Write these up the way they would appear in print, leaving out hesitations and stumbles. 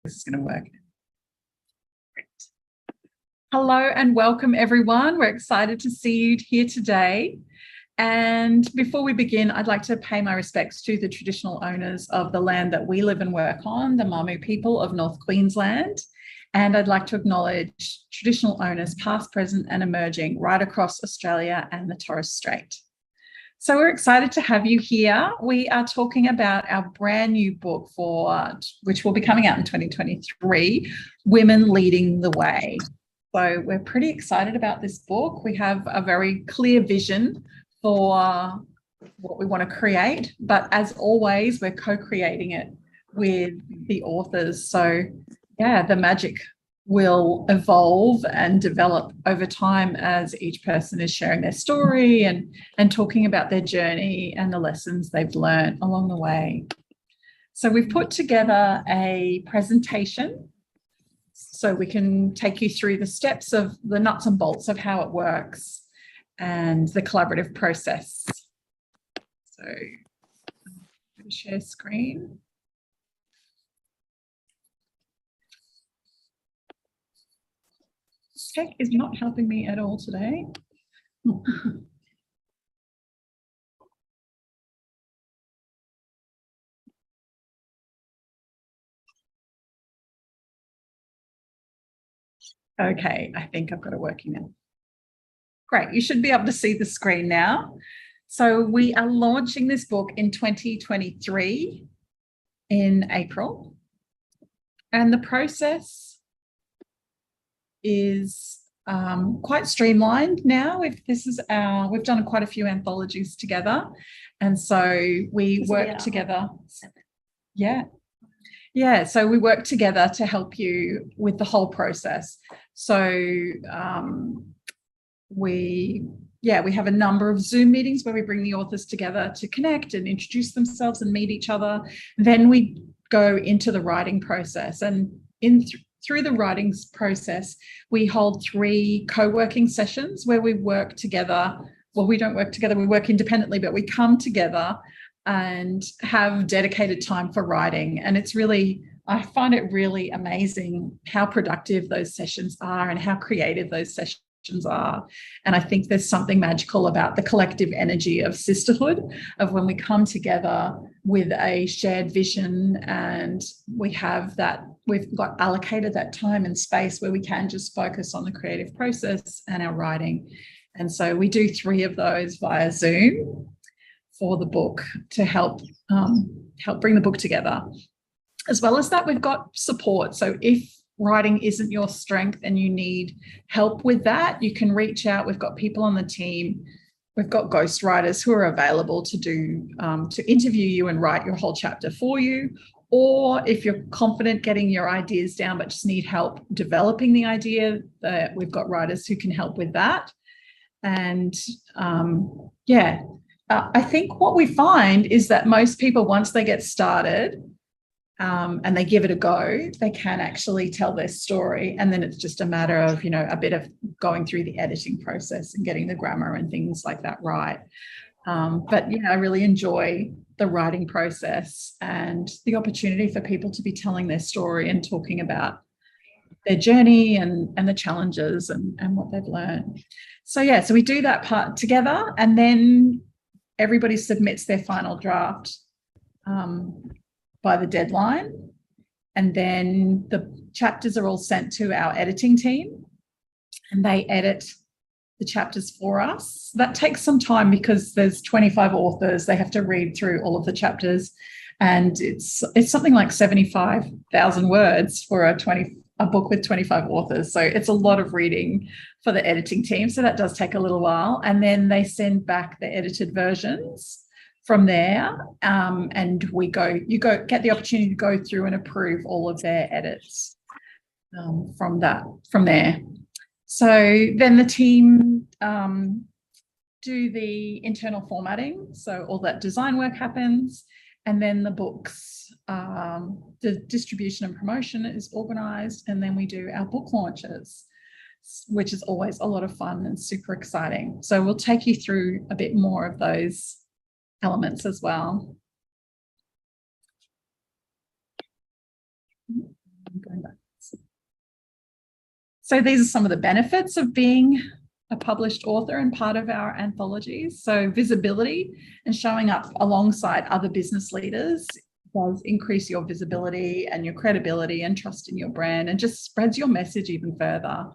this is going to work. Great. Hello and welcome, everyone. We're excited to see you here today. And before we begin, I'd like to pay my respects to the traditional owners of the land that we live and work on, the Mamu people of North Queensland. And I'd like to acknowledge traditional owners past, present and emerging right across Australia and the Torres Strait. So we're excited to have you here. We are talking about our brand new book which will be coming out in 2023, Women Leading the Way. So we're pretty excited about this book. We have a very clear vision for what we want to create, but as always, we're co-creating it with the authors. So yeah, the magic will evolve and develop over time as each person is sharing their story and talking about their journey and the lessons they've learned along the way. So we've put together a presentation so we can take you through the steps of the nuts and bolts of how it works and the collaborative process. So I'm going to share screen. Tech is not helping me at all today. Okay, I think I've got it working now. Great, you should be able to see the screen now. So we are launching this book in 2023 in April. And the process is quite streamlined now. We've done quite a few anthologies together, and so we work together. Yeah. So we work together to help you with the whole process. So we have a number of Zoom meetings where we bring the authors together to connect and introduce themselves and meet each other. Then we go into the writing process, and through the writing process, we hold 3 co-working sessions where we work together. Well, we don't work together, we work independently, but we come together and have dedicated time for writing. And I find it really amazing how productive those sessions are and how creative those sessions are. And I think there's something magical about the collective energy of sisterhood, of when we come together with a shared vision, and we've got allocated that time and space where we can just focus on the creative process and our writing. And so we do 3 of those via Zoom for the book to help bring the book together. As well as that, we've got support. So if writing isn't your strength and you need help with that, you can reach out. We've got people on the team. We've got ghostwriters who are available to interview you and write your whole chapter for you. Or if you're confident getting your ideas down but just need help developing the idea, we've got writers who can help with that. And I think what we find is that most people, once they get started, and they give it a go, they can actually tell their story. And then it's just a matter of, a bit of going through the editing process and getting the grammar and things like that right. But I really enjoy the writing process and the opportunity for people to be telling their story and talking about their journey and the challenges and what they've learned. So we do that part together, and then everybody submits their final draft by the deadline, and then the chapters are all sent to our editing team and they edit the chapters for us. That takes some time because there's 25 authors. They have to read through all of the chapters, and it's something like 75,000 words for a book with 25 authors. So it's a lot of reading for the editing team. So that does take a little while, and then they send back the edited versions from there, and you get the opportunity to go through and approve all of their edits from there. So then the team do the internal formatting, so all that design work happens, and then the books, the distribution and promotion is organised, and then we do our book launches, which is always a lot of fun and super exciting. So we'll take you through a bit more of those elements as well. So these are some of the benefits of being a published author and part of our anthologies. So visibility and showing up alongside other business leaders does increase your visibility and your credibility and trust in your brand, and just spreads your message even further.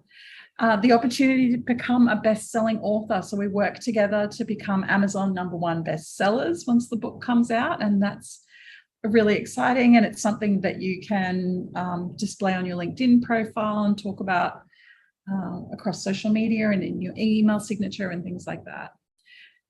The opportunity to become a best-selling author. So we work together to become Amazon #1 bestsellers once the book comes out, and that's really exciting. And it's something that you can display on your LinkedIn profile and talk about across social media and in your email signature and things like that.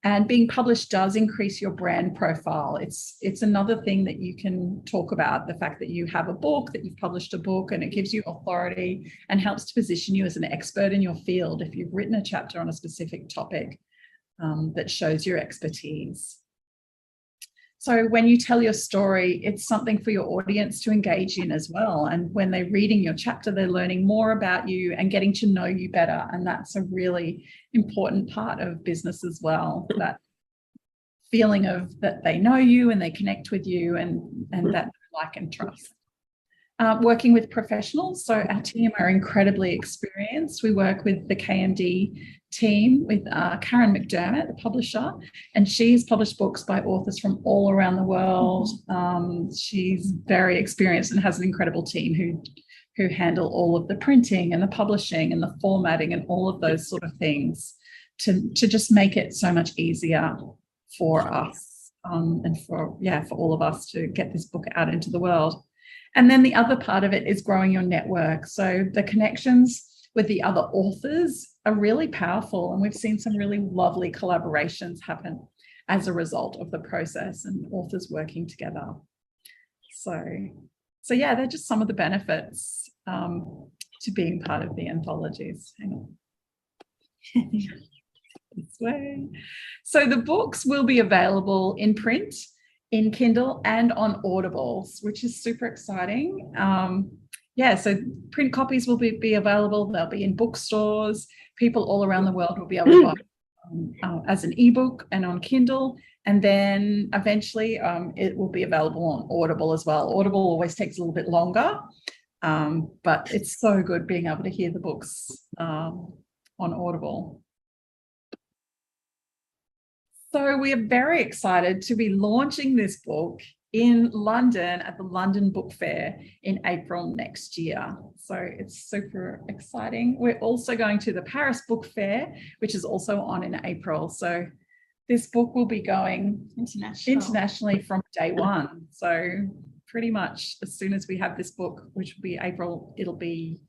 And being published does increase your brand profile. It's another thing that you can talk about, the fact that you have a book, that you've published a book, and it gives you authority and helps to position you as an expert in your field if you've written a chapter on a specific topic that shows your expertise. So when you tell your story, it's something for your audience to engage in as well. And when they're reading your chapter, they're learning more about you and getting to know you better. And that's a really important part of business as well, that feeling of that they know you and they connect with you and that like and trust. Working with professionals. So our team are incredibly experienced. We work with the KMD team with Karen McDermott, the publisher, and she's published books by authors from all around the world. She's very experienced and has an incredible team who handle all of the printing and the publishing and the formatting and all of those sort of things to just make it so much easier for us and for all of us to get this book out into the world. And then the other part of it is growing your network. So the connections with the other authors are really powerful. And we've seen some really lovely collaborations happen as a result of the process and authors working together. So yeah, they're just some of the benefits to being part of the anthologies. Hang on. This way. So the books will be available in print, in Kindle and on Audibles, which is super exciting. So print copies will be available. They'll be in bookstores. People all around the world will be able to buy as an ebook and on Kindle. And then eventually it will be available on Audible as well. Audible always takes a little bit longer, but it's so good being able to hear the books on Audible. So we are very excited to be launching this book in London at the London Book Fair in April next year. So it's super exciting. We're also going to the Paris Book Fair, which is also on in April. So this book will be going internationally from day one. So pretty much as soon as we have this book, which will be April, it'll be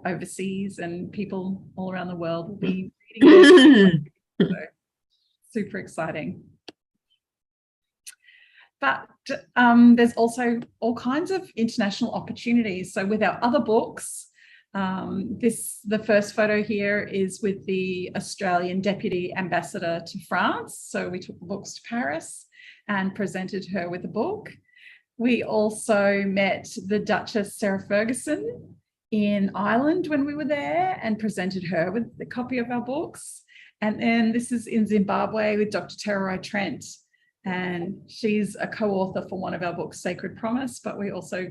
overseas, and people all around the world will be reading it. So, super exciting. But there's also all kinds of international opportunities. So with our other books, the first photo here is with the Australian Deputy Ambassador to France. So we took the books to Paris and presented her with a book. We also met the Duchess Sarah Ferguson in Ireland when we were there and presented her with a copy of our books. And then this is in Zimbabwe with Dr. Terarai Trent. And she's a co-author for one of our books, Sacred Promise, but we also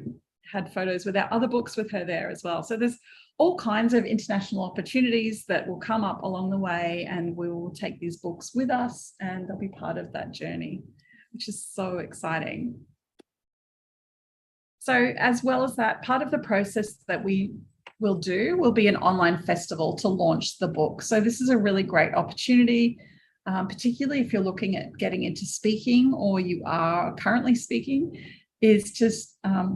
had photos with our other books with her there as well. So there's all kinds of international opportunities that will come up along the way, and we will take these books with us and they'll be part of that journey, which is so exciting. So as well as that, part of the process that we will be an online festival to launch the book. So this is a really great opportunity, particularly if you're looking at getting into speaking or you are currently speaking, is to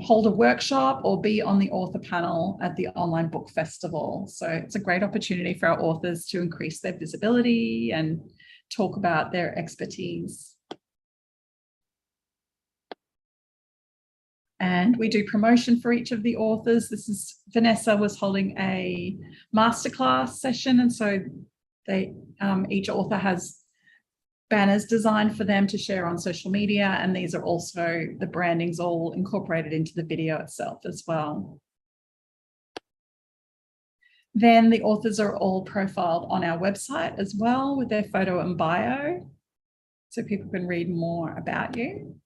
hold a workshop or be on the author panel at the online book festival. So it's a great opportunity for our authors to increase their visibility and talk about their expertise. And we do promotion for each of the authors. Vanessa was holding a masterclass session, and so each author has banners designed for them to share on social media, and these are also, the branding's all incorporated into the video itself as well. Then the authors are all profiled on our website as well with their photo and bio, so people can read more about you.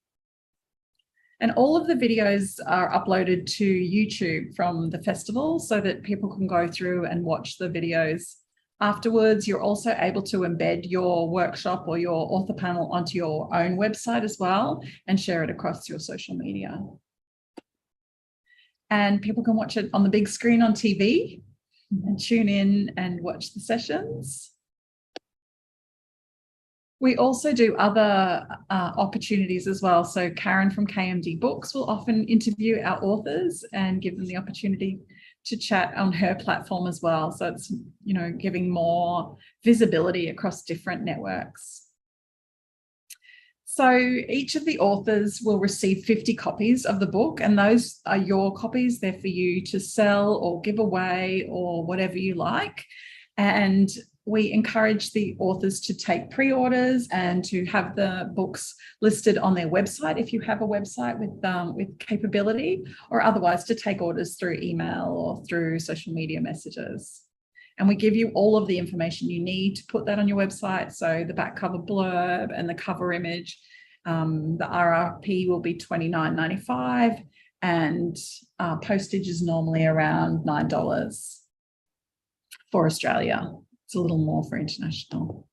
And all of the videos are uploaded to YouTube from the festival so that people can go through and watch the videos afterwards. You're also able to embed your workshop or your author panel onto your own website as well and share it across your social media. And people can watch it on the big screen on TV and tune in and watch the sessions. We also do other opportunities as well. So Karen from KMD Books will often interview our authors and give them the opportunity to chat on her platform as well. So it's, you know, giving more visibility across different networks. So each of the authors will receive 50 copies of the book, and those are your copies. They're for you to sell or give away or whatever you like. And we encourage the authors to take pre-orders and to have the books listed on their website if you have a website with capability, or otherwise to take orders through email or through social media messages. And we give you all of the information you need to put that on your website. So the back cover blurb and the cover image, the RRP will be $29.95, and postage is normally around $9 for Australia. It's a little more for international.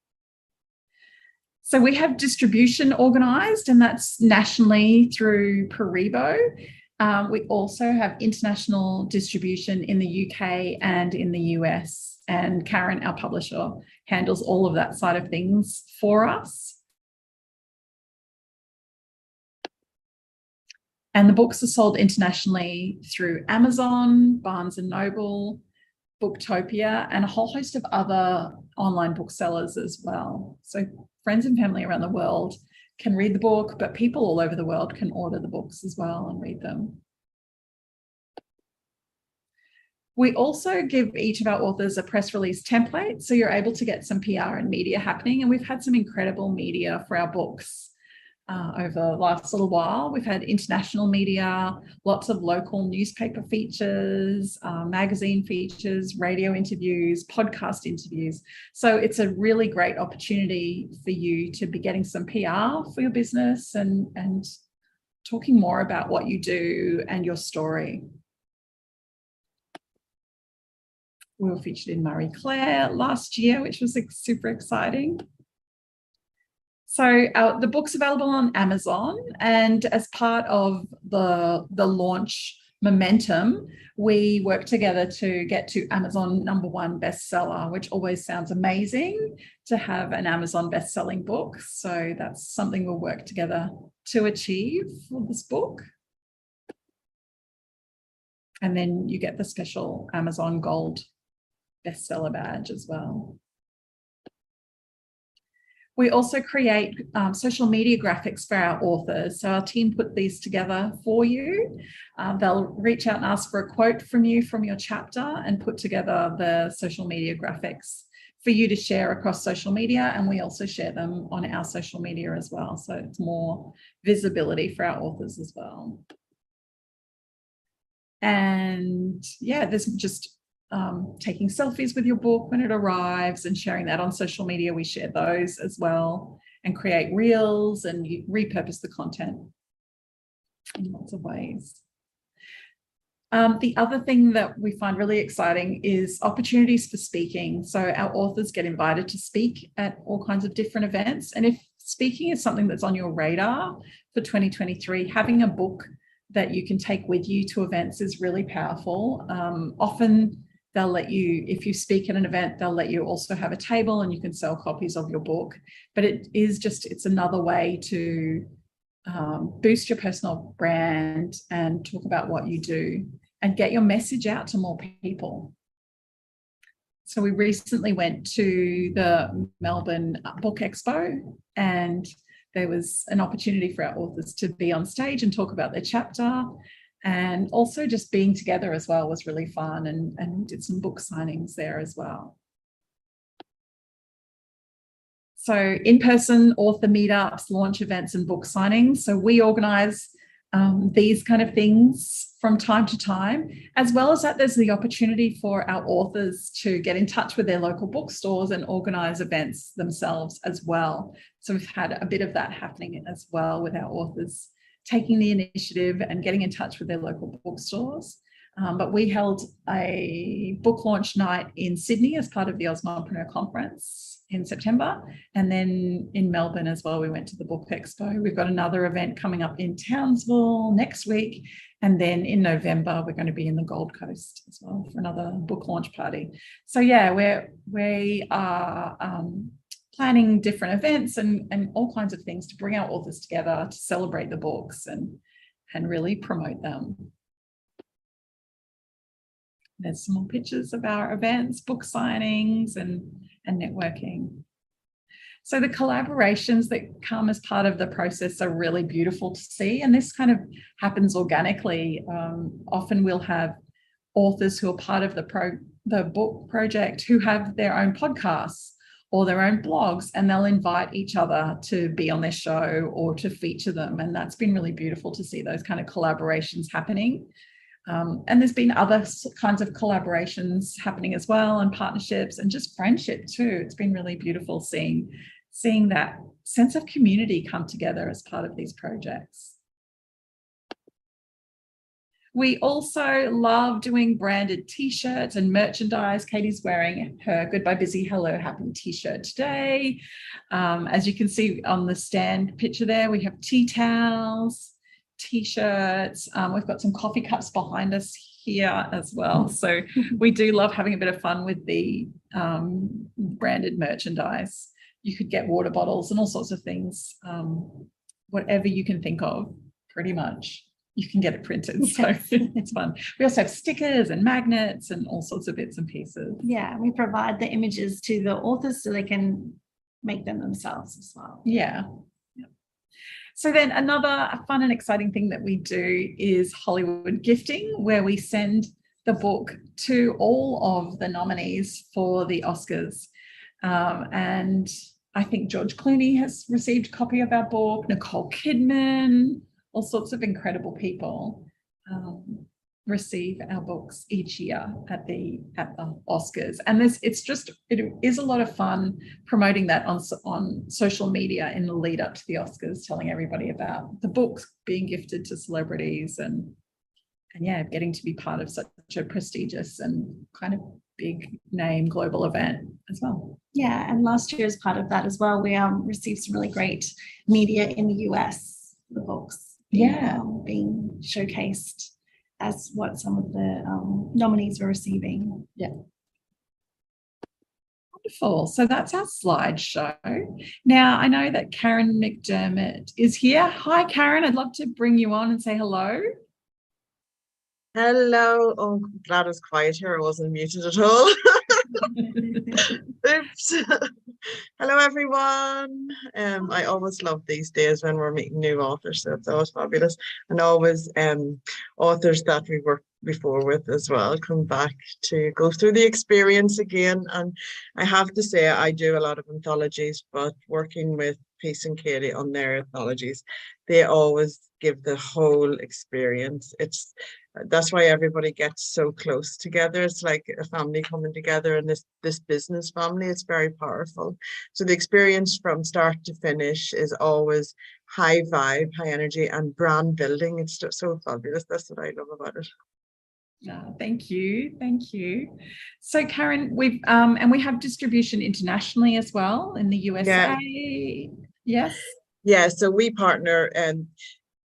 So we have distribution organised, and that's nationally through Paribo. We also have international distribution in the UK and in the US, and Karen, our publisher, handles all of that side of things for us. And the books are sold internationally through Amazon, Barnes & Noble, Booktopia, and a whole host of other online booksellers as well. So friends and family around the world can read the book, but people all over the world can order the books as well and read them. We also give each of our authors a press release template, so you're able to get some PR and media happening. And we've had some incredible media for our books over the last little while. We've had international media, lots of local newspaper features, magazine features, radio interviews, podcast interviews. So it's a really great opportunity for you to be getting some PR for your business and talking more about what you do and your story. We were featured in Marie Claire last year, which was super exciting. So the book's available on Amazon, and as part of the launch momentum, we work together to get to Amazon #1 bestseller, which always sounds amazing to have an Amazon best-selling book. So that's something we'll work together to achieve for this book. And then you get the special Amazon Gold bestseller badge as well. We also create social media graphics for our authors. So our team put these together for you. They'll reach out and ask for a quote from you from your chapter and put together the social media graphics for you to share across social media. And we also share them on our social media as well. So it's more visibility for our authors as well. And yeah, there's just taking selfies with your book when it arrives and sharing that on social media. We share those as well and create reels and repurpose the content in lots of ways. The other thing that we find really exciting is opportunities for speaking. So our authors get invited to speak at all kinds of different events. And if speaking is something that's on your radar for 2023, having a book that you can take with you to events is really powerful. Often they'll let you, if you speak at an event, they'll let you also have a table and you can sell copies of your book. But it's another way to boost your personal brand and talk about what you do and get your message out to more people. So we recently went to the Melbourne Book Expo, and there was an opportunity for our authors to be on stage and talk about their chapter. And also just being together as well was really fun, and did some book signings there as well. So in-person author meetups, launch events and book signings. So we organise these kind of things from time to time, as well as that there's the opportunity for our authors to get in touch with their local bookstores and organise events themselves as well. So we've had a bit of that happening as well with our authors taking the initiative and getting in touch with their local bookstores. But we held a book launch night in Sydney as part of the Osmopreneur Conference in September. And then in Melbourne as well, we went to the Book Expo. We've got another event coming up in Townsville next week. And then in November, we're going to be in the Gold Coast as well for another book launch party. So yeah, we are planning different events and all kinds of things to bring our authors together to celebrate the books and really promote them. There's some more pictures of our events, book signings and networking. So the collaborations that come as part of the process are really beautiful to see. And this kind of happens organically. Often we'll have authors who are part of the book project who have their own podcasts or their own blogs, and they'll invite each other to be on their show or to feature them. And that's been really beautiful to see those kind of collaborations happening. And there's been other kinds of collaborations happening as well, and partnerships and just friendship too. It's been really beautiful seeing that sense of community come together as part of these projects. We also love doing branded t-shirts and merchandise. Katie's wearing her Goodbye Busy, Hello Happy t-shirt today. As you can see on the stand picture there, we have tea towels, t-shirts. We've got some coffee cups behind us here as well. So we do love having a bit of fun with the branded merchandise. You could get water bottles and all sorts of things, whatever you can think of, pretty much. You can get it printed, so it's fun. We also have stickers and magnets and all sorts of bits and pieces. Yeah, we provide the images to the authors so they can make them themselves as well. Yeah. So then another fun and exciting thing that we do is Hollywood gifting, where we send the book to all of the nominees for the Oscars. And I think George Clooney has received a copy of our book, Nicole Kidman, all sorts of incredible people receive our books each year at the Oscars. And it is a lot of fun promoting that on social media in the lead up to the Oscars, telling everybody about the books being gifted to celebrities and yeah, getting to be part of such a prestigious and kind of big name global event as well. Yeah, and last year as part of that as well, we received some really great media in the US, the books. Being showcased as what some of the nominees were receiving. Yeah. Wonderful. So that's our slideshow. Now, I know that Karen McDermott is here. Hi, Karen. I'd love to bring you on and say hello. Hello. Oh, I'm glad it was quiet here. I wasn't muted at all. Oops. Hello, everyone. I always love these days when we're meeting new authors, so it's always fabulous. And always authors that we've worked before with as well come back to go through the experience again. And I have to say, I do a lot of anthologies, but working with Peace and Katie on their anthologies, they always give the whole experience. That's why everybody gets so close together. It's like a family coming together, and this business family, it's very powerful. So the experience from start to finish is always high vibe, high energy, and brand building. It's just so fabulous. That's what I love about it. Thank you. So Karen, we have distribution internationally as well in the USA. Yeah, so we partner, and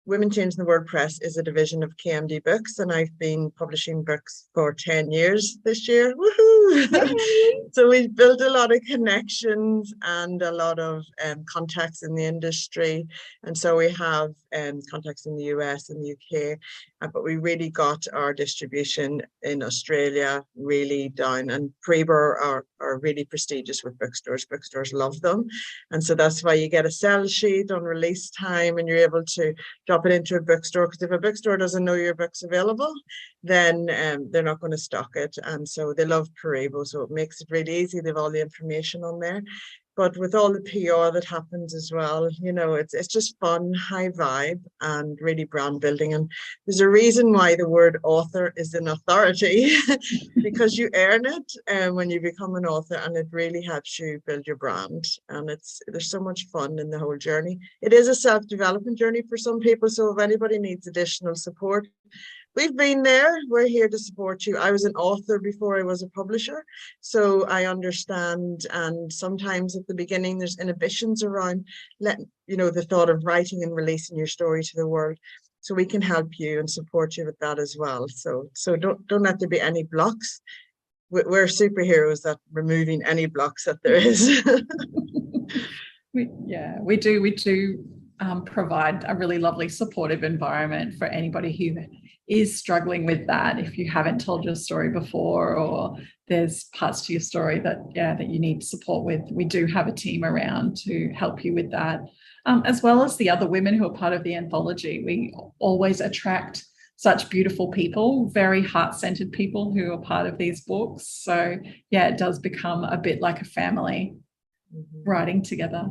Women Changing the World Press is a division of KMD Books, and I've been publishing books for 10 years this year. Woohoo! So we've built a lot of connections and a lot of contacts in the industry. And so we have contacts in the US and the UK, but we really got our distribution in Australia really down. And Preber are really prestigious with bookstores. Bookstores love them. And so that's why you get a sell sheet on release time, and you're able to drop it into a bookstore, because if a bookstore doesn't know your book's available, then they're not going to stock it. And so they love Perebo, so it makes it really easy. They have all the information on there. but with all the PR that happens as well, you know, it's just fun, high vibe, and really brand building. And there's a reason why the word author is an authority, because you earn it when you become an author, and it really helps you build your brand. And there's so much fun in the whole journey. It is a self-development journey for some people, so if anybody needs additional support, we've been there. We're here to support you. I was an author before I was a publisher, so I understand. And sometimes at the beginning, there's inhibitions around letting, you know, the thought of writing and releasing your story to the world. So we can help you and support you with that as well. So don't let there be any blocks. We're superheroes at removing any blocks that there is. We do provide a really lovely supportive environment for anybody who is struggling with that. If you haven't told your story before, or there's parts to your story that you need support with, we do have a team around to help you with that. As well as the other women who are part of the anthology. We always attract such beautiful people, very heart-centered people who are part of these books. So yeah, it does become a bit like a family writing together.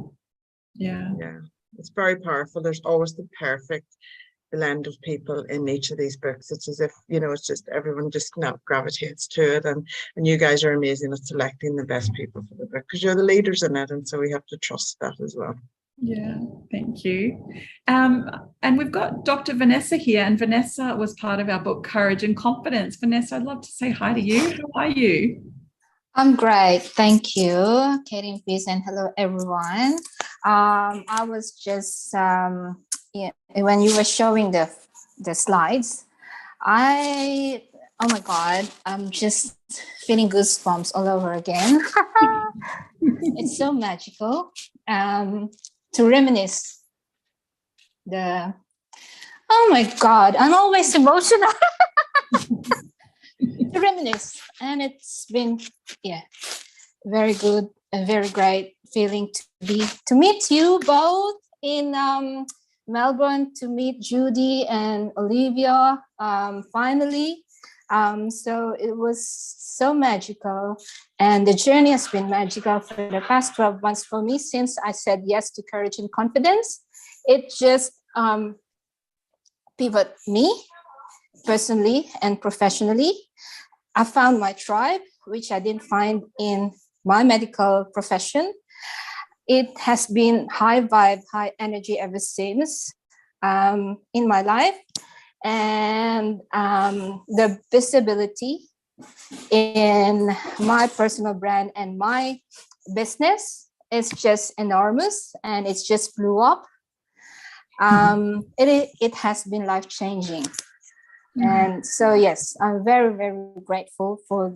Yeah. It's very powerful. There's always the perfect blend of people in each of these books. It's as if, you know, it's just everyone just gravitates to it, and you guys are amazing at selecting the best people for the book, because you're the leaders in it, and so we have to trust that as well. Yeah, thank you. And we've got Dr. Vanessa here, and Vanessa was part of our book Courage and Confidence. Vanessa, I'd love to say hi to you. How are you? I'm great, thank you, Katie and Peace, and hello everyone. I was just when you were showing the slides, oh my God, I'm just feeling goosebumps all over again. It's so magical to reminisce oh my God, I'm always emotional. To reminisce, and it's been very good and very great feeling to meet you both in Melbourne, to meet Judy and Olivia finally. So it was so magical, and the journey has been magical for the past 12 months for me since I said yes to Courage and Confidence. It just pivoted me personally and professionally. I found my tribe, which I didn't find in my medical profession. It has been high vibe, high energy ever since in my life. And the visibility in my personal brand and my business is just enormous, and it's just blew up. It has been life-changing. And so, yes, I'm very, very grateful for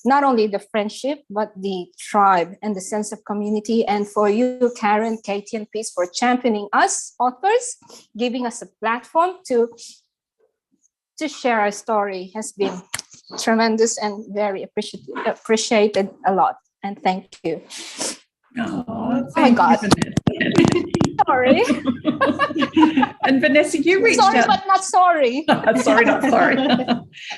not only the friendship, but the tribe and the sense of community. And for you, Karen, Katie, and Peace, for championing us authors, giving us a platform to share our story has been tremendous and very appreciated a lot. And thank you. Oh my God. Sorry. And Vanessa, you reached out. Sorry, but not sorry. Sorry, not sorry.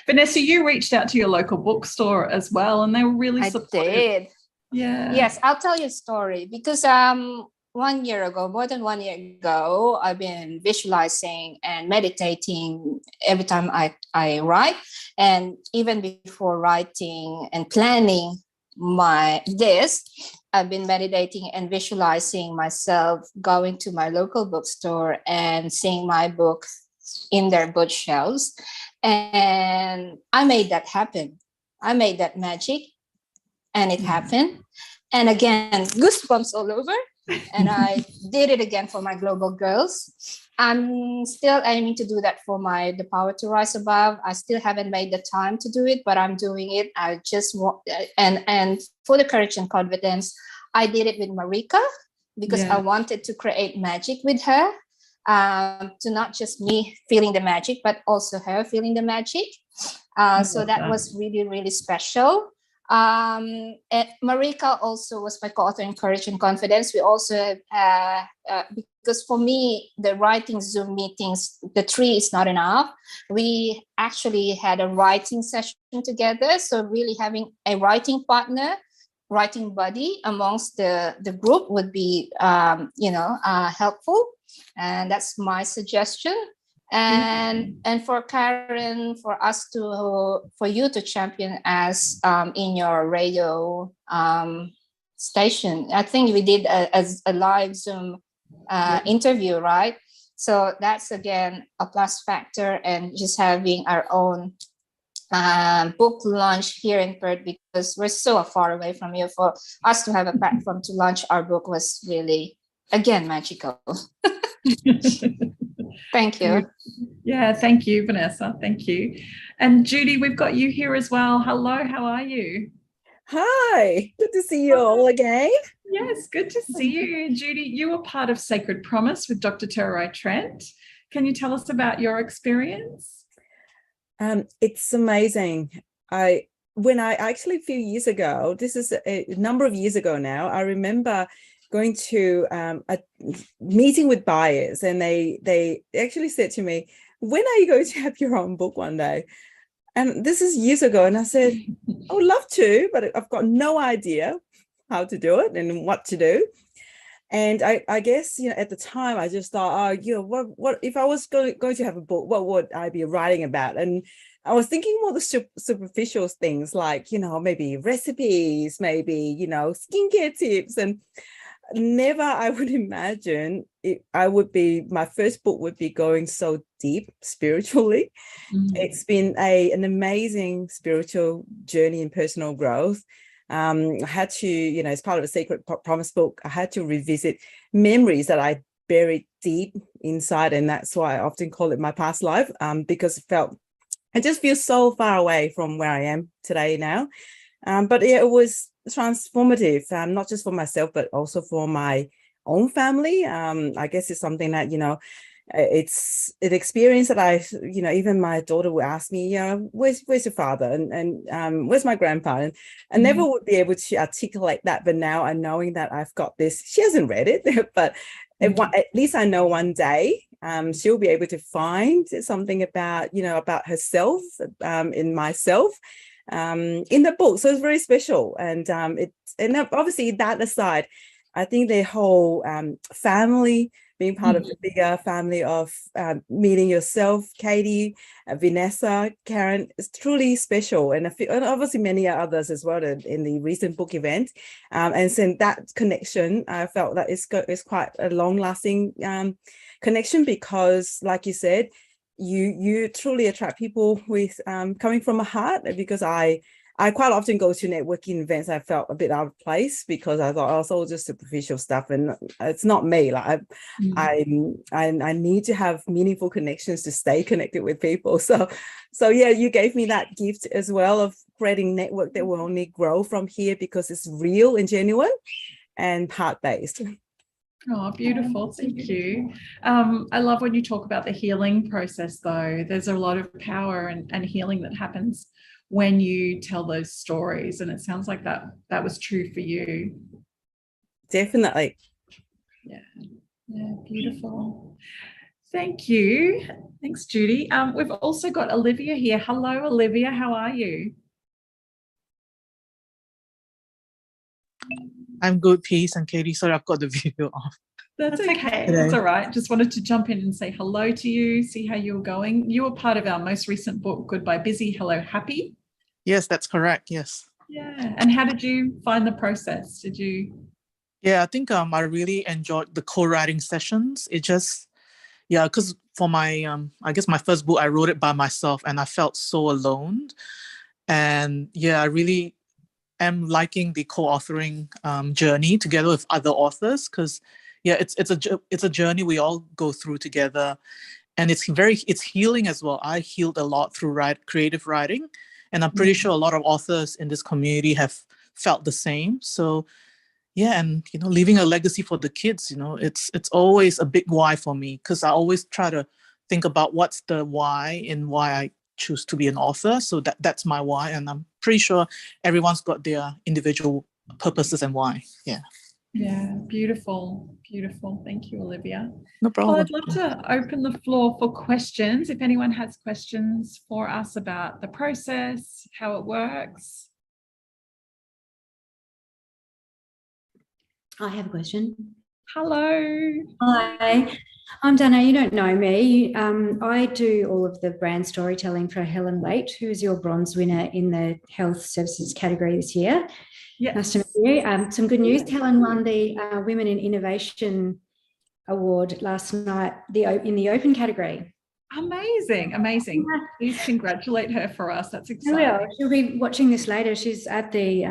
Vanessa, you reached out to your local bookstore as well, and they were really supportive. I did. Yeah. Yes, I'll tell you a story, because 1 year ago, more than 1 year ago, I've been visualizing and meditating every time I write. And even before writing and planning this, I've been meditating and visualizing myself going to my local bookstore and seeing my book in their bookshelves. And I made that happen. I made that magic, and it happened. And again, goosebumps all over. And I did it again for my global girls. I'm still aiming to do that for The Power to Rise Above. I still haven't made the time to do it, but I'm doing it. I just want, and for the Courage and Confidence, I did it with Marika, because I wanted to create magic with her, to not just me feeling the magic, but also her feeling the magic. So that was really, really special. And Marika also was my co-author in Courage and Confidence. We also because for me, the writing Zoom meetings, the 3 is not enough. We actually had a writing session together. So really having a writing partner writing buddy amongst the group would be, helpful. And that's my suggestion. And for Karen, for you to champion us in your radio station. I think we did a live Zoom interview, right? So that's again a plus factor, and just having our own book launch here in Perth, because we're so far away from you. For us to have a platform to launch our book was really, again, magical. Thank you. Yeah, thank you, Vanessa. Thank you. And Judy, we've got you here as well. Hello, how are you? Hi, good to see you all again. Yes, good to see you. Judy, you were part of Sacred Promise with Dr. Tererai Trent. Can you tell us about your experience? It's amazing. When I actually a few years ago, this is a number of years ago now, I remember going to a meeting with buyers, and they actually said to me, when are you going to have your own book one day? And this is years ago. And I said, I would love to, but I've got no idea how to do it and what to do. And I guess, at the time I just thought, what if I was going to have a book, what would I be writing about? And I was thinking more the superficial things, like, maybe recipes, maybe, skincare tips. And never I would imagine my first book would be going so deep spiritually. It's been an amazing spiritual journey and personal growth. I had to, as part of a Sacred Promise book, I had to revisit memories that I buried deep inside, and that's why I often call it my past life, because I just feel so far away from where I am today now. But it was transformative, not just for myself, but also for my own family. I guess it's something that, it's an experience that even my daughter would ask me, where's your father, and where's my grandpa? And I never would be able to articulate that, but now I'm knowing that I've got this. She hasn't read it, but at least I know one day she'll be able to find something about herself, in myself, in the book. So it's very special. And obviously, that aside, I think the whole family, being part of the bigger family of meeting yourself, Katie, Vanessa, Karen, is truly special. And obviously many others as well in the recent book event. And so that connection, I felt that it's quite a long-lasting connection, because, like you said, you truly attract people with coming from a heart. Because I quite often go to networking events. I felt a bit out of place because I thought, it's all just superficial stuff, and it's not me. Like I need to have meaningful connections to stay connected with people. So yeah, you gave me that gift as well of creating network that will only grow from here, because it's real and genuine and heart-based. Oh, beautiful. Thank you. I love when you talk about the healing process, though. There's a lot of power and healing that happens when you tell those stories. And it sounds like that was true for you. Definitely. Yeah, beautiful. Thank you. Thanks, Judy. We've also got Olivia here. Hello, Olivia. How are you? I'm good, Peace and Katie. Sorry, I've got the video off. That's okay. That's all right. Just wanted to jump in and say hello to you, see how you're going. You were part of our most recent book, Goodbye Busy, Hello Happy. Yes, that's correct. Yes. Yeah. And how did you find the process? Did you? Yeah, I think I really enjoyed the co-writing sessions. It just, because for my, I guess my first book, I wrote it by myself, and I felt so alone. And I really am liking the co-authoring journey together with other authors, because it's a journey we all go through together, and it's healing as well. I healed a lot through creative writing, and I'm pretty sure a lot of authors in this community have felt the same. So and leaving a legacy for the kids, it's always a big why for me, because I always try to think about what's the why and why I choose to be an author. So that's my why, and I'm pretty sure everyone's got their individual purposes and why. Yeah, beautiful. Thank you, Olivia. No problem. Well, I'd love to open the floor for questions. If anyone has questions for us about the process, how it works. I have a question. Hello. Hi, I'm Dana. You don't know me. I do all of the brand storytelling for Helen Waite, who is your bronze winner in the health services category this year. Yes. Nice to meet you. Some good news. Helen won the Women in Innovation Award last night in the open category. Amazing, amazing. Please congratulate her for us. That's I exciting. will. She'll be watching this later. She's at the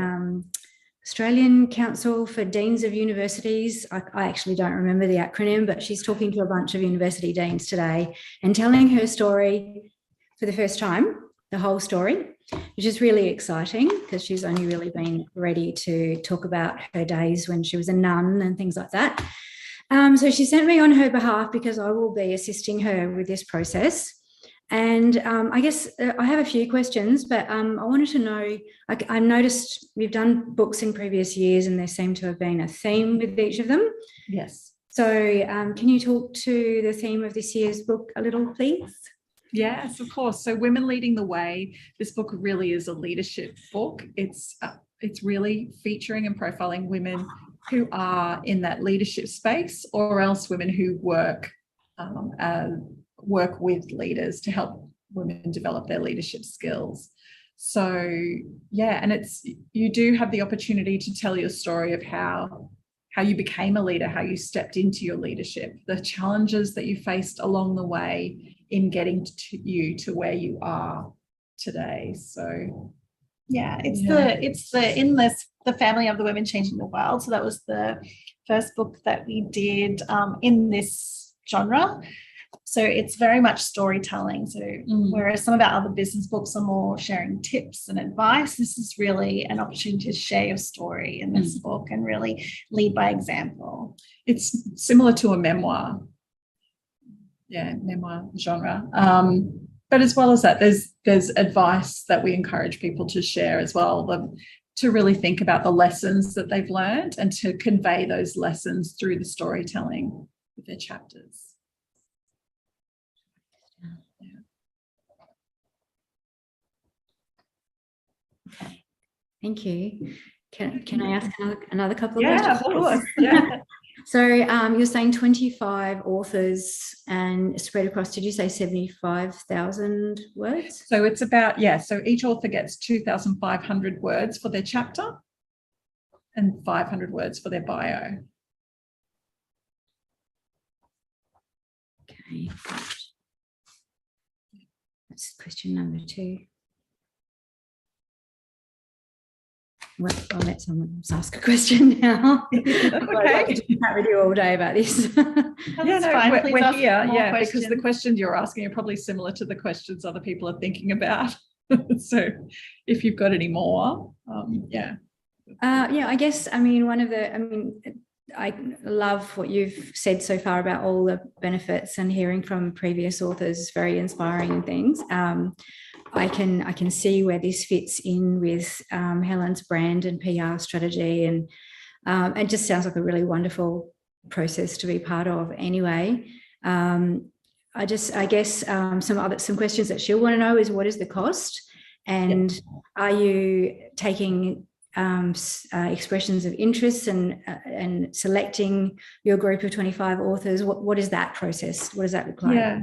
Australian Council for Deans of Universities. I actually don't remember the acronym, but she's talking to a bunch of university deans today and telling her story for the first time, the whole story, which is really exciting because she's only really been ready to talk about her days when she was a nun and things like that. So she sent me on her behalf because I will be assisting her with this process. And I guess I have a few questions, but I wanted to know, I noticed we've done books in previous years and there seemed to have been a theme with each of them. Yes. So can you talk to the theme of this year's book a little, please? Yes, of course. So Women Leading the Way, this book really is a leadership book. It's really featuring and profiling women who are in that leadership space, or else women who work with leaders to help women develop their leadership skills. So yeah, and you do have the opportunity to tell your story of how you became a leader, how you stepped into your leadership, the challenges that you faced along the way in getting to where you are today. So yeah, it's the family of the women changing the world. So that was the first book that we did in this genre. So it's very much storytelling. So whereas some of our other business books are more sharing tips and advice, this is really an opportunity to share your story in this book and really lead by example. It's similar to a memoir. Yeah, memoir genre. But as well as that, there's advice that we encourage people to share as well, to really think about the lessons that they've learned and to convey those lessons through the storytelling with their chapters. Okay, thank you. Can I ask another couple of questions? Yeah, of course. Yeah. So you're saying 25 authors and spread across, did you say 75,000 words? So it's about, so each author gets 2,500 words for their chapter and 500 words for their bio. Okay, that's question number 2. Well, I'll let someone else ask a question now. Okay. I could chat with you all day about this. Fine. We're here, because the questions you're asking are probably similar to the questions other people are thinking about. So if you've got any more, I guess, I love what you've said so far about all the benefits, and hearing from previous authors is very inspiring things. I can see where this fits in with Helen's brand and PR strategy, and it just sounds like a really wonderful process to be part of. Anyway, I guess some questions that she'll want to know is, what is the cost, and are you taking expressions of interest and selecting your group of 25 authors? What is that process? What does that look like? Yeah.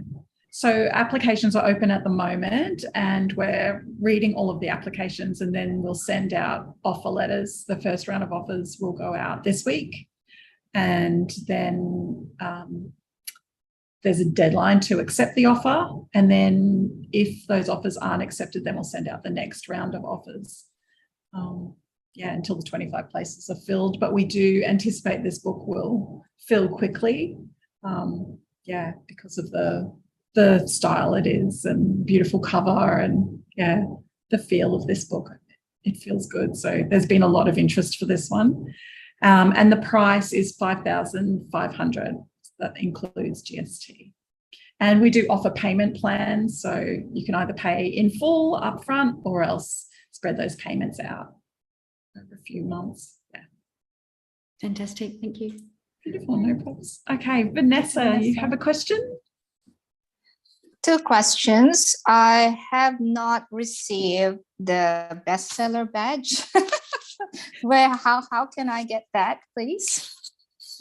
So applications are open at the moment, and we're reading all of the applications, and then we'll send out offer letters. The first round of offers will go out this week, and then there's a deadline to accept the offer. And then if those offers aren't accepted, then we'll send out the next round of offers. Until the 25 places are filled. But we do anticipate this book will fill quickly, because of the style it is, and beautiful cover, and the feel of this book. It feels good. So there's been a lot of interest for this one. And the price is $5,500. That includes GST. And we do offer payment plans. So you can either pay in full upfront or else spread those payments out over a few months. Yeah. Fantastic. Thank you. Beautiful. No problems. Okay, Vanessa, you have a question? 2 questions. I have not received the bestseller badge. How can I get that, please?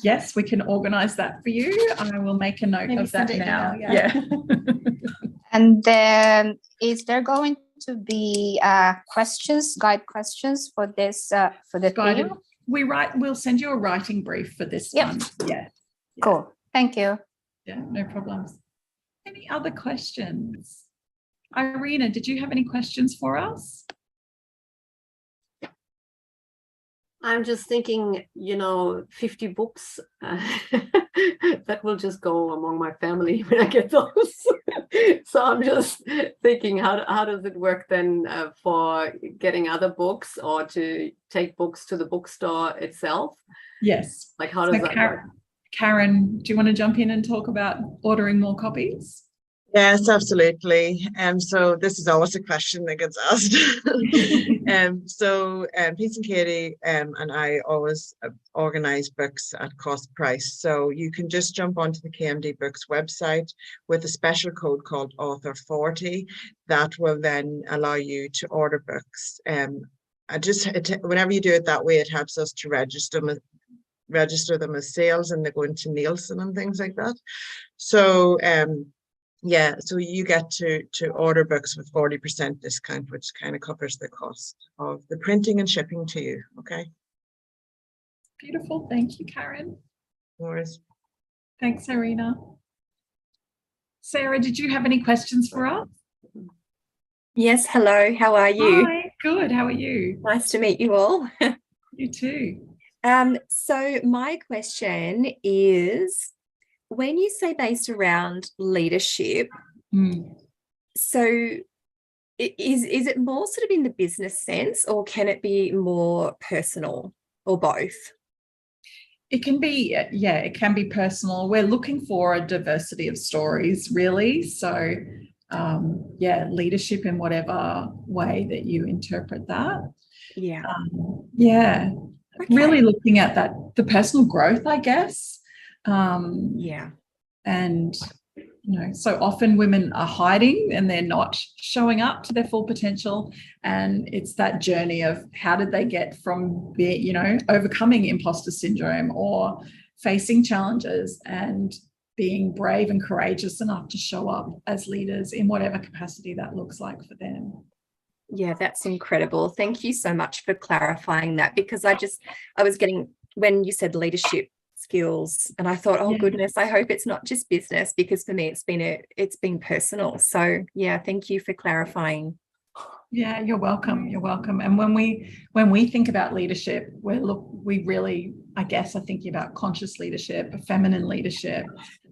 Yes, we can organise that for you. I will make a note Maybe of that send it now. email, yeah. And then is there going to be guide questions for this for the Guided. theme? We'll send you a writing brief for this Yep. one. Yeah. Cool. Thank you. Yeah, no problems. Any other questions? Irina, did you have any questions for us? I'm just thinking, 50 books that will just go among my family when I get those. So I'm just thinking, how does it work then for getting other books or to take books to the bookstore itself? Yes. Like, how does that work? Karen, do you want to jump in and talk about ordering more copies? Yes, absolutely. So this is always a question that gets asked. Peace and Katie and I always organize books at cost price. So you can just jump onto the KMD Books website with a special code called Author 40 that will then allow you to order books. Whenever you do it that way, it helps us to register them as sales, and they go into Nielsen and things like that. So so you get to order books with 40% discount, which kind of covers the cost of the printing and shipping to you. Okay. Beautiful. Thank you, Karen. No worries. Thanks, Irina. Sarah, did you have any questions for us? Yes, hello. How are you? Hi, good. How are you? Nice to meet you all. You too. So my question is, when you say based around leadership, so is it more sort of in the business sense, or can it be more personal, or both? It can be, it can be personal. We're looking for a diversity of stories, really. So, leadership in whatever way that you interpret that. Yeah. Okay. Really looking at the personal growth, I guess. And so often women are hiding and they're not showing up to their full potential, and it's that journey of how did they get from overcoming imposter syndrome or facing challenges and being brave and courageous enough to show up as leaders in whatever capacity that looks like for them. Yeah, that's incredible. Thank you so much for clarifying that, because I was getting, when you said leadership skills, and I thought, oh goodness, I hope it's not just business, because for me it's been personal. So thank you for clarifying. Yeah, you're welcome. You're welcome. And when we think about leadership, we really, I guess, are thinking about conscious leadership, feminine leadership,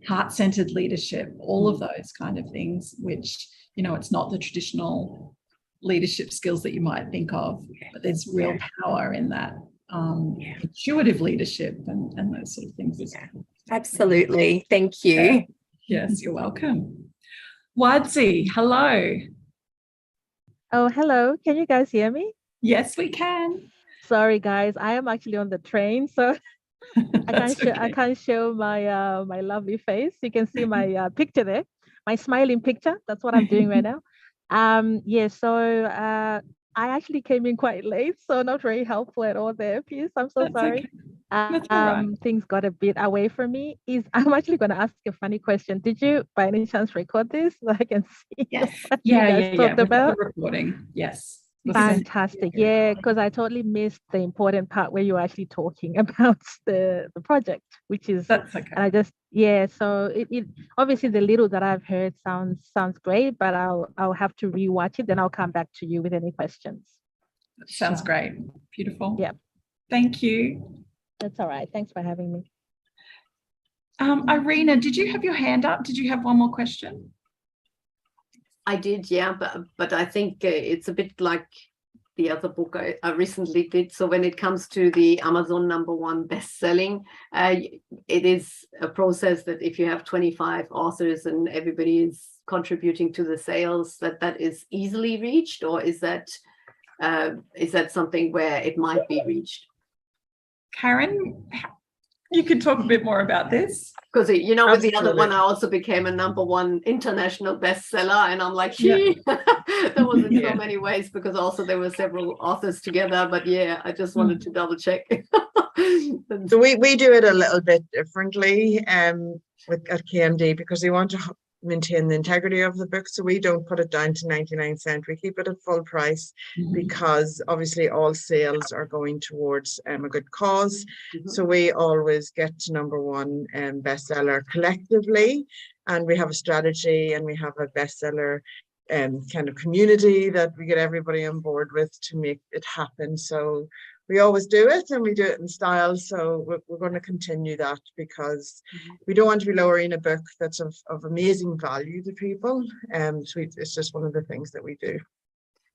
heart-centered leadership, all of those kind of things, which, it's not the traditional leadership skills that you might think of, but there's real power in that. Intuitive leadership and those sort of things. Absolutely. Thank you. Yes, you're welcome. Wadzi, hello. Oh, hello. Can you guys hear me? Yes, we can. Sorry, guys. I am actually on the train, so I can't show my my lovely face. You can see my picture there, my smiling picture. That's what I'm doing right now. I actually came in quite late, so not very helpful at all there, Peace. I'm so sorry. Okay. That's all right. Things got a bit away from me. I'm actually going to ask a funny question. Did you, by any chance, record this so I can see? Yes. What you guys talked about? Recording. Yes. Fantastic. Yeah, because I totally missed the important part where you were actually talking about the project, which is, that's okay. And I just, so it obviously the little that I've heard sounds great, but I'll have to rewatch it, then I'll come back to you with any questions. Sounds great. Beautiful. Yeah. Thank you. That's all right. Thanks for having me. Irina, did you have your hand up? Did you have one more question? I did, but I think it's a bit like the other book I recently did. So when it comes to the Amazon #1 best-selling, it is a process that if you have 25 authors and everybody is contributing to the sales, that is easily reached, or is that something where it might be reached? Karen, you could talk a bit more about this. Because, with the other one, I also became a #1 international bestseller. And I'm like, there wasn't so many ways, because also there were several authors together. But I just wanted to double check. So we do it a little bit differently at KMD because we want to maintain the integrity of the book. So we don't put it down to 99¢. We keep it at full price because obviously all sales are going towards a good cause. So we always get to #1 bestseller collectively, and we have a strategy and we have a bestseller kind of community that we get everybody on board with to make it happen. So we always do it, and we do it in style. So we're going to continue that because we don't want to be lowering a book that's of amazing value to people. So it's just one of the things that we do.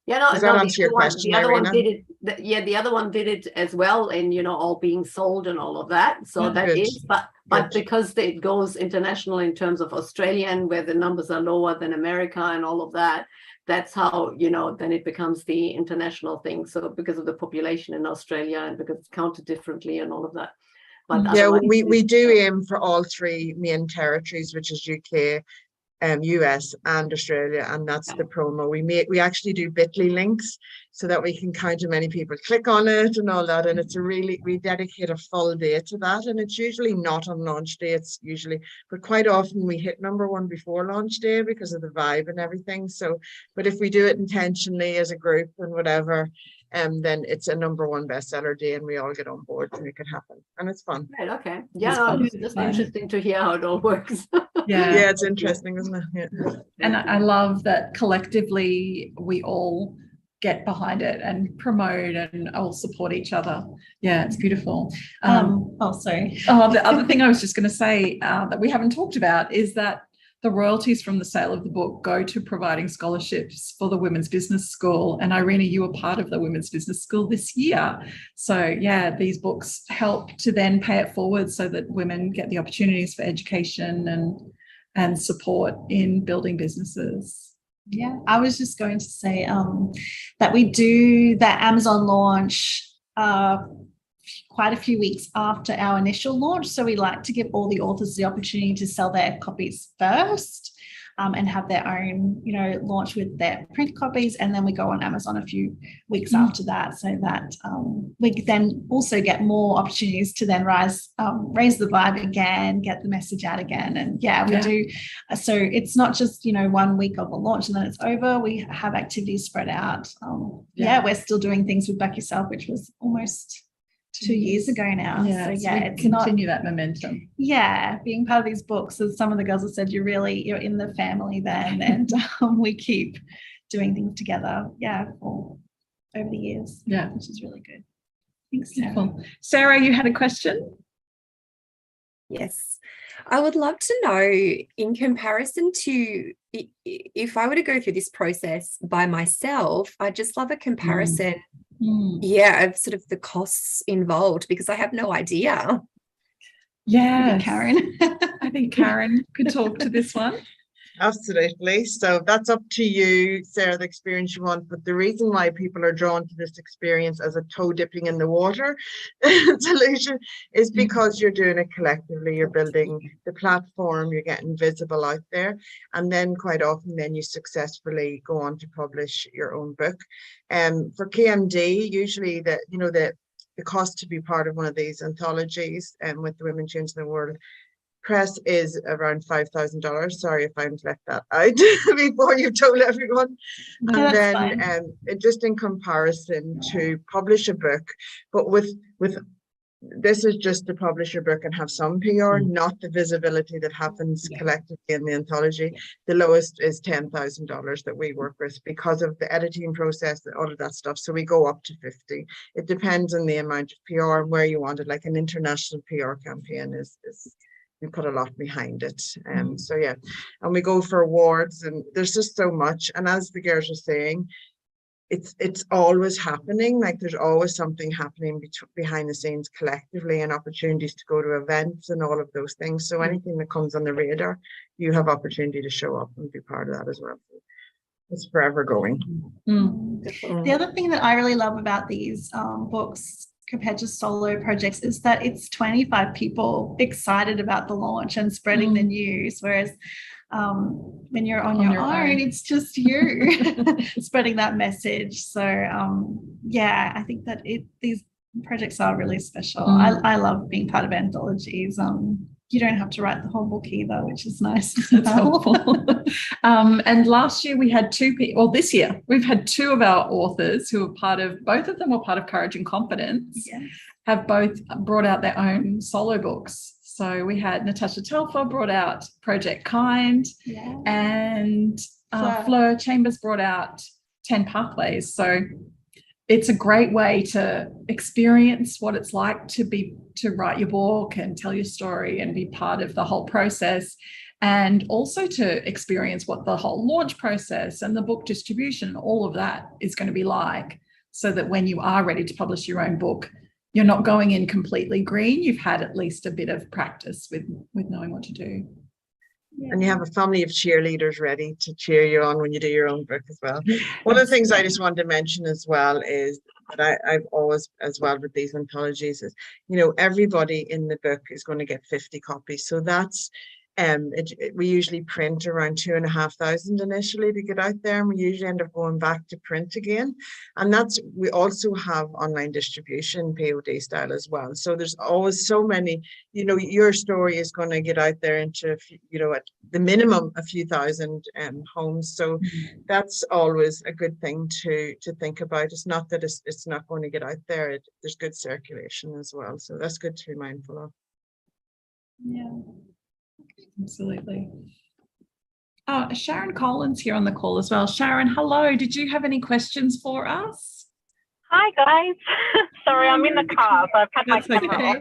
Yeah, no, Does that answer your question, the other one Irina? did it. The other one did it as well, and all being sold and all of that. So that Good. is, but because it goes international in terms of Australian, where the numbers are lower than America and all of that. That's how, then it becomes the international thing. So because of the population in Australia and because it's counted differently and all of that. But yeah, otherwise we do aim for all 3 main territories, which is UK, US and Australia, and that's the promo. We actually do bit.ly links so that we can count how many people click on it and all that, and it's we dedicate a full day to that, and it's usually not on launch day, but quite often we hit #1 before launch day because of the vibe and everything. So but if we do it intentionally as a group and whatever, then it's a #1 bestseller day and we all get on board to make it happen, and it's fun. Right, okay. Yeah, it's just interesting to hear how it all works. Yeah, it's interesting, isn't it? Yeah. And I love that collectively we all get behind it and promote and all support each other. Yeah, it's beautiful. Sorry. The other thing I was just going to say that we haven't talked about is that the royalties from the sale of the book go to providing scholarships for the Women's Business School. And Irina, you were part of the Women's Business School this year. So yeah, these books help to then pay it forward so that women get the opportunities for education and support in building businesses. Yeah, I was just going to say that we do that Amazon launch quite a few weeks after our initial launch. So we like to give all the authors the opportunity to sell their copies first and have their own, launch with their print copies. And then we go on Amazon a few weeks after that, so that we then also get more opportunities to then raise the vibe again, get the message out again. And we do. So it's not just, 1 week of a launch and then it's over. We have activities spread out. We're still doing things with Back Yourself, which was almost 2 years ago now. It's continue that momentum. Yeah, being part of these books, as some of the girls have said, you're in the family then, and we keep doing things together. Over the years. Yeah, which is really good. Thanks, Sarah. Sarah, you had a question? Yes, I would love to know, in comparison to if I were to go through this process by myself, I just love a comparison. Of sort of the costs involved, because I have no idea. Yeah, Karen. I think Karen could talk to this one. Absolutely. So that's up to you, Sarah, the experience you want. But the reason why people are drawn to this experience as a toe dipping in the water solution is because you're doing it collectively. You're building the platform, you're getting visible out there. And then quite often then you successfully go on to publish your own book. For KMD, usually the cost to be part of one of these anthologies with the Women Changing the World press is around $5,000. Sorry if I've left that out before you've told everyone. And then just in comparison to publish a book, but with this is just to publish your book and have some PR, not the visibility that happens collectively in the anthology. The lowest is $10,000 that we work with because of the editing process, all of that stuff. So we go up to 50. It depends on the amount of PR and where you want it. Like an international PR campaign is we put a lot behind it. So yeah, and we go for awards, and there's just so much. And as the girls are saying, it's always happening. Like there's always something happening behind the scenes collectively, and opportunities to go to events and all of those things. So anything that comes on the radar, you have opportunity to show up and be part of that as well. It's forever going. The other thing that I really love about these books compared to solo projects is that it's 25 people excited about the launch and spreading the news, whereas when you're on your own, it's just you spreading that message. So I think that these Projects are really special. Mm. I love being part of anthologies. You don't have to write the whole book either, which is nice. That's helpful. And last year we had two people, well, this year we've had two of our authors who are part of, both of them were part of Courage and Confidence, have both brought out their own solo books. So we had Natasha Telfer brought out Project Kind, and Fleur Chambers brought out 10 Pathways. So it's a great way to experience what it's like to write your book and tell your story and be part of the whole process, and also to experience what the whole launch process and the book distribution, all of that is going to be like, so that when you are ready to publish your own book, you're not going in completely green. You've had at least a bit of practice with knowing what to do. And you have a family of cheerleaders ready to cheer you on when you do your own book as well. One of the things I just wanted to mention as well is that I've always, as well with these anthologies, is, you know, everybody in the book is going to get 50 copies. So that's, we usually print around 2,500 initially to get out there, and we usually end up going back to print again. And that's, we also have online distribution, POD style as well. So there's always so many, you know, your story is going to get out there into, you know, at the minimum a few thousand homes. So that's always a good thing to think about. It's not that it's not going to get out there. There's good circulation as well. So that's good to be mindful of. Yeah. Absolutely. Sharon Collins here on the call as well. Sharon, hello. Did you have any questions for us? Hi, guys. Sorry, I'm in the car, so I've had my camera off.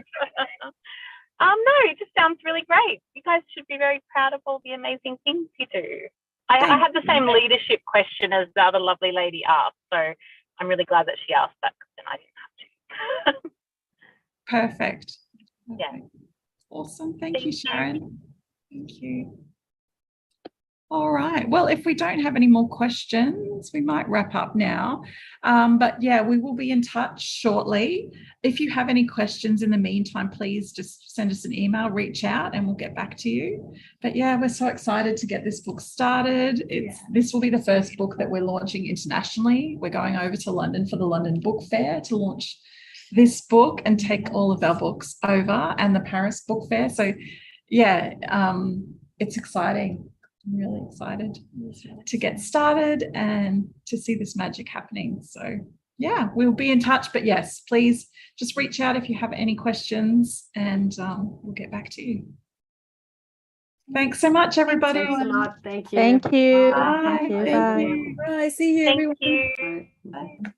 No, it just sounds really great. You guys should be very proud of all the amazing things you do. I had the same leadership question as the other lovely lady asked, so I'm really glad that she asked that, because then I didn't have to. Perfect. Yeah. Awesome. Thank you, Sharon. Thank you. All right. Well, if we don't have any more questions, we might wrap up now. But yeah, we will be in touch shortly. If you have any questions in the meantime, please just send us an email, reach out, and we'll get back to you. But yeah, we're so excited to get this book started. This will be the first book that we're launching internationally. We're going over to London for the London Book Fair to launch this book and take all of our books over, and the Paris Book Fair. So yeah, it's exciting. I'm really excited to get started and to see this magic happening. So yeah, we'll be in touch. But yes, please just reach out if you have any questions, and we'll get back to you. Thanks so much, everybody. Thanks a lot. Thank you. Thank you. Bye. Thank you. Thank Bye. you. Bye. See you, Thank everyone. you. Bye.